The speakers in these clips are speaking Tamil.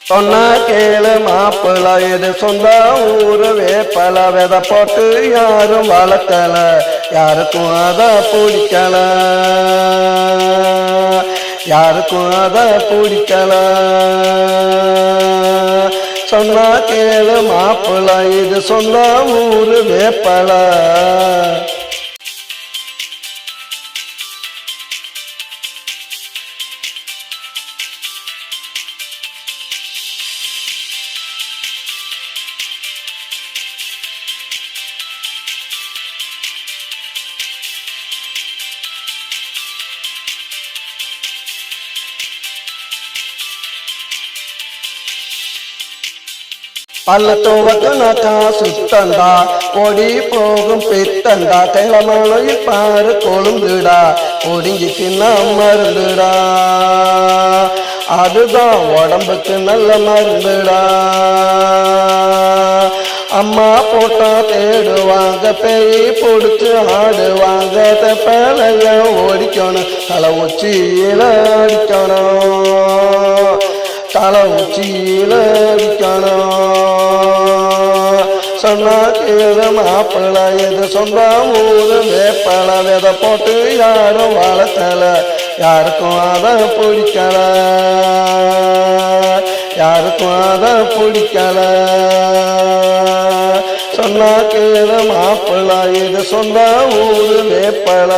சொன்னா கேளு மாப்பிள்ள இது சொந்த ஊரு வேப்பல விதை போட்டு யாரும் வளர்க்கல யாருக்கும் அத பிடிக்கல யாருக்கும் அத பிடிக்கல சொன்னா கேளு மாப்பிள்ள இது சொந்த ஊரு வேப்பல பள்ளத்தோவக்கனாக்கா சுத்தண்டா ஓடி போகும் பித்தண்டா கிளமலையில் பாரு கொழுந்துடா ஒடுங்கி தின்னா மருந்துடா அதுதான் உடம்புக்கு நல்ல மருந்துடா அம்மா போட்டா தேடுவாங்க பேய் பிடிச்சு ஆடுவாங்க தப்பலைய ஓடிக்கணும் தலை உச்சியில அடிக்கணும் தலை உச்சியில அடிக்கணும் சொன்னா கேளு மாப்பிள்ள இது சொந்த ஊரு வேப்பல விதை போட்டு யாரும் வளர்த்தல யாருக்கும் அத பிடிக்கல யாருக்கும் அத பிடிக்கல சொன்னா கேளு மாப்பிள்ள இது சொந்த ஊரு வேப்பல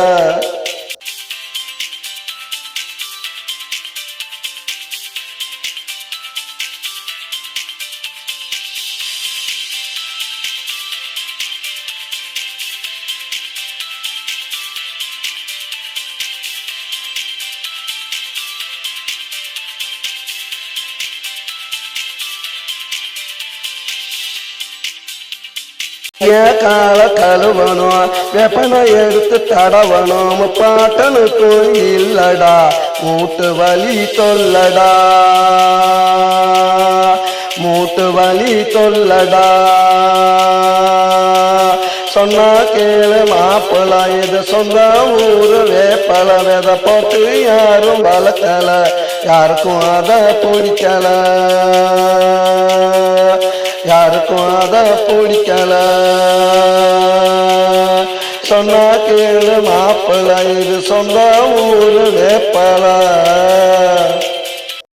கால கழுவணும் வெப்பனை எடுத்து தடவணும் முப்பாட்டனுக்கும் இல்லடா மூட்டு வலி தொல்லடா மூட்டு வலி தொல்லடா சொன்னா கேளு மாப்பிள்ள இது சொந்த ஊரு வேப்பல விதை போட்டு யாரும் வளர்க்கல யாருக்கும் அத பிடிக்கல யாருக்கும் அத பிடிக்கல சொன்னா கேளு மாப்பிள்ள இது சொந்த ஊரு வேப்பல